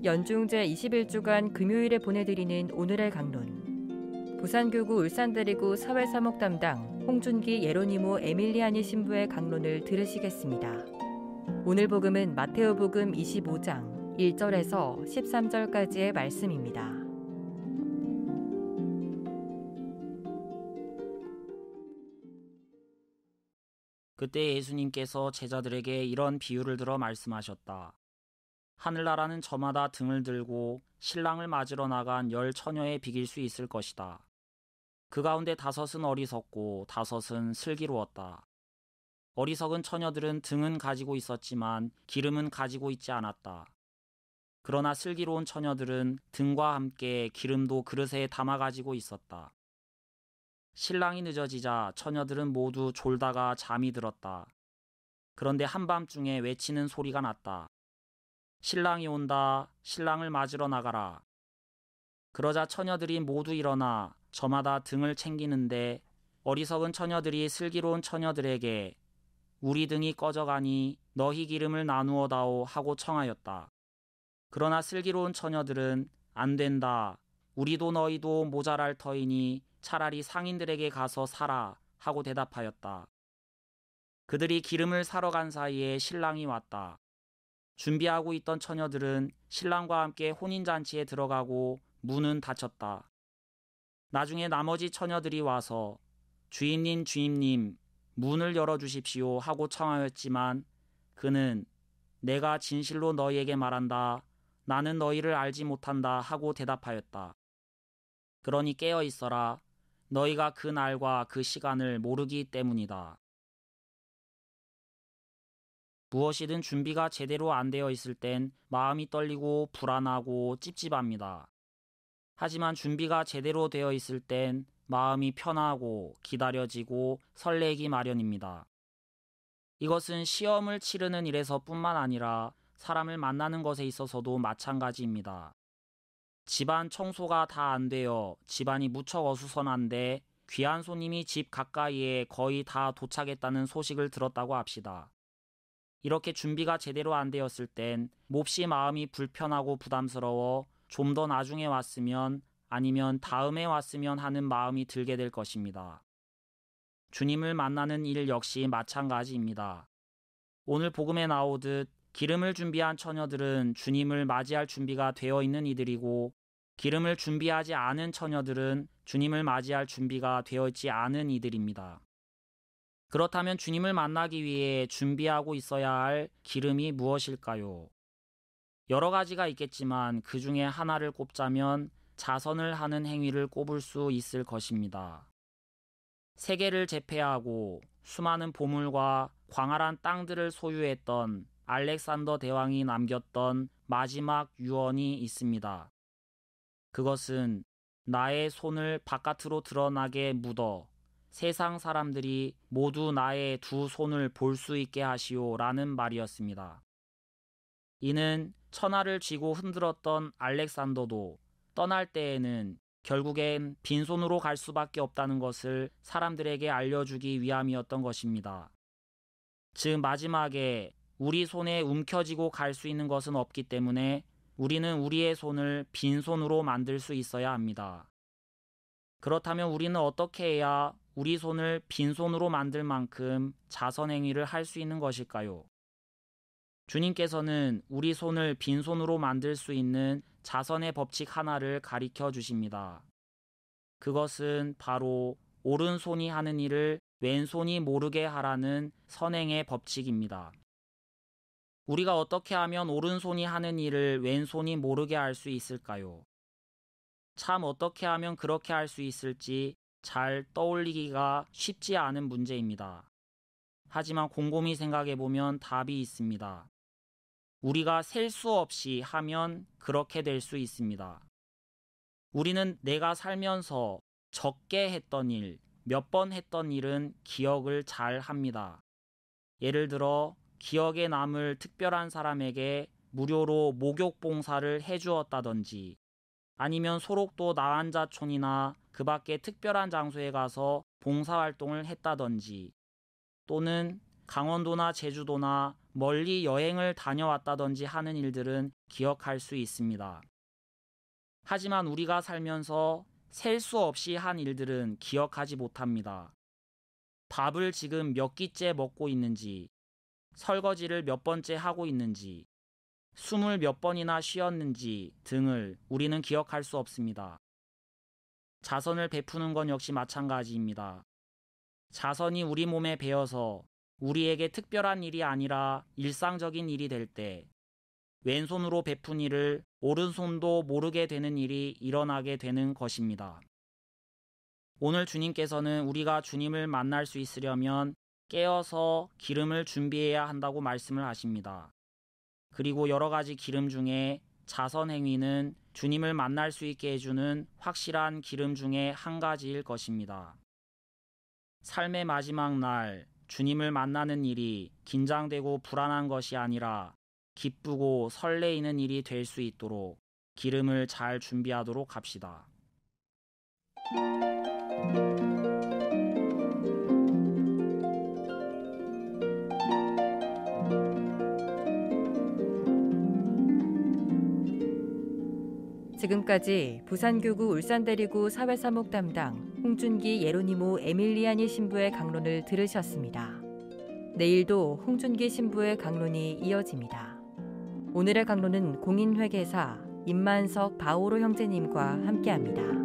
연중 제21주간 금요일에 보내드리는 오늘의 강론. 부산교구 울산대리구 사회사목 담당 홍준기 예로니모 에밀리아니 신부의 강론을 들으시겠습니다. 오늘 복음은 마테오복음 25장 1절에서 13절까지의 말씀입니다. 그때 예수님께서 제자들에게 이런 비유를 들어 말씀하셨다. 하늘나라는 저마다 등을 들고 신랑을 맞으러 나간 10 처녀에 비길 수 있을 것이다. 그 가운데 5은 어리석고 5은 슬기로웠다. 어리석은 처녀들은 등은 가지고 있었지만 기름은 가지고 있지 않았다. 그러나 슬기로운 처녀들은 등과 함께 기름도 그릇에 담아 가지고 있었다. 신랑이 늦어지자 처녀들은 모두 졸다가 잠이 들었다. 그런데 한밤중에 외치는 소리가 났다. 신랑이 온다. 신랑을 맞으러 나가라. 그러자 처녀들이 모두 일어나 저마다 등을 챙기는데 어리석은 처녀들이 슬기로운 처녀들에게 우리 등이 꺼져가니 너희 기름을 나누어 다오 하고 청하였다. 그러나 슬기로운 처녀들은 안 된다. 우리도 너희도 모자랄 터이니 차라리 상인들에게 가서 사라 하고 대답하였다. 그들이 기름을 사러 간 사이에 신랑이 왔다. 준비하고 있던 처녀들은 신랑과 함께 혼인잔치에 들어가고 문은 닫혔다. 나중에 나머지 처녀들이 와서 주인님 주인님 문을 열어주십시오 하고 청하였지만 그는 내가 진실로 너희에게 말한다. 나는 너희를 알지 못한다 하고 대답하였다. 그러니 깨어 있어라. 너희가 그 날과 그 시간을 모르기 때문이다. 무엇이든 준비가 제대로 안 되어 있을 땐 마음이 떨리고 불안하고 찝찝합니다. 하지만 준비가 제대로 되어 있을 땐 마음이 편하고 기다려지고 설레기 마련입니다. 이것은 시험을 치르는 일에서뿐만 아니라 사람을 만나는 것에 있어서도 마찬가지입니다. 집안 청소가 다 안 되어 집안이 무척 어수선한데 귀한 손님이 집 가까이에 거의 다 도착했다는 소식을 들었다고 합시다. 이렇게 준비가 제대로 안 되었을 땐 몹시 마음이 불편하고 부담스러워 좀 더 나중에 왔으면 아니면 다음에 왔으면 하는 마음이 들게 될 것입니다. 주님을 만나는 일 역시 마찬가지입니다. 오늘 복음에 나오듯 기름을 준비한 처녀들은 주님을 맞이할 준비가 되어 있는 이들이고 기름을 준비하지 않은 처녀들은 주님을 맞이할 준비가 되어 있지 않은 이들입니다. 그렇다면 주님을 만나기 위해 준비하고 있어야 할 기름이 무엇일까요? 여러 가지가 있겠지만 그 중에 하나를 꼽자면 자선을 하는 행위를 꼽을 수 있을 것입니다. 세계를 제패하고 수많은 보물과 광활한 땅들을 소유했던 알렉산더 대왕이 남겼던 마지막 유언이 있습니다. 그것은 나의 손을 바깥으로 드러나게 묻어 세상 사람들이 모두 나의 두 손을 볼 수 있게 하시오 라는 말이었습니다. 이는 천하를 쥐고 흔들었던 알렉산더도 떠날 때에는 결국엔 빈손으로 갈 수밖에 없다는 것을 사람들에게 알려주기 위함이었던 것입니다. 즉 마지막에 우리 손에 움켜쥐고 갈 수 있는 것은 없기 때문에 우리는 우리의 손을 빈손으로 만들 수 있어야 합니다. 그렇다면 우리는 어떻게 해야 우리 손을 빈손으로 만들 만큼 자선행위를 할 수 있는 것일까요? 주님께서는 우리 손을 빈손으로 만들 수 있는 자선의 법칙 하나를 가르쳐 주십니다. 그것은 바로 오른손이 하는 일을 왼손이 모르게 하라는 선행의 법칙입니다. 우리가 어떻게 하면 오른손이 하는 일을 왼손이 모르게 할 수 있을까요? 참 어떻게 하면 그렇게 할 수 있을지 잘 떠올리기가 쉽지 않은 문제입니다. 하지만 곰곰이 생각해보면 답이 있습니다. 우리가 셀 수 없이 하면 그렇게 될 수 있습니다. 우리는 내가 살면서 적게 했던 일, 몇 번 했던 일은 기억을 잘 합니다. 예를 들어 기억에 남을 특별한 사람에게 무료로 목욕 봉사를 해주었다든지 아니면 소록도 나환자촌이나 그 밖의 특별한 장소에 가서 봉사활동을 했다든지 또는 강원도나 제주도나 멀리 여행을 다녀왔다든지 하는 일들은 기억할 수 있습니다. 하지만 우리가 살면서 셀 수 없이 한 일들은 기억하지 못합니다. 밥을 지금 몇 끼째 먹고 있는지, 설거지를 몇 번째 하고 있는지, 숨을 몇 번이나 쉬었는지 등을 우리는 기억할 수 없습니다. 자선을 베푸는 건 역시 마찬가지입니다. 자선이 우리 몸에 배어서 우리에게 특별한 일이 아니라 일상적인 일이 될 때 왼손으로 베푼 일을 오른손도 모르게 되는 일이 일어나게 되는 것입니다. 오늘 주님께서는 우리가 주님을 만날 수 있으려면 깨어서 기름을 준비해야 한다고 말씀을 하십니다. 그리고 여러 가지 기름 중에 자선 행위는 주님을 만날 수 있게 해주는 확실한 기름 중에 한 가지일 것입니다. 삶의 마지막 날 주님을 만나는 일이 긴장되고 불안한 것이 아니라 기쁘고 설레이는 일이 될 수 있도록 기름을 잘 준비하도록 합시다. 지금까지 부산교구 울산대리구 사회사목 담당 홍준기 예로니모 에밀리아니 신부의 강론을 들으셨습니다. 내일도 홍준기 신부의 강론이 이어집니다. 오늘의 강론은 공인회계사 임만석 바오로 형제님과 함께합니다.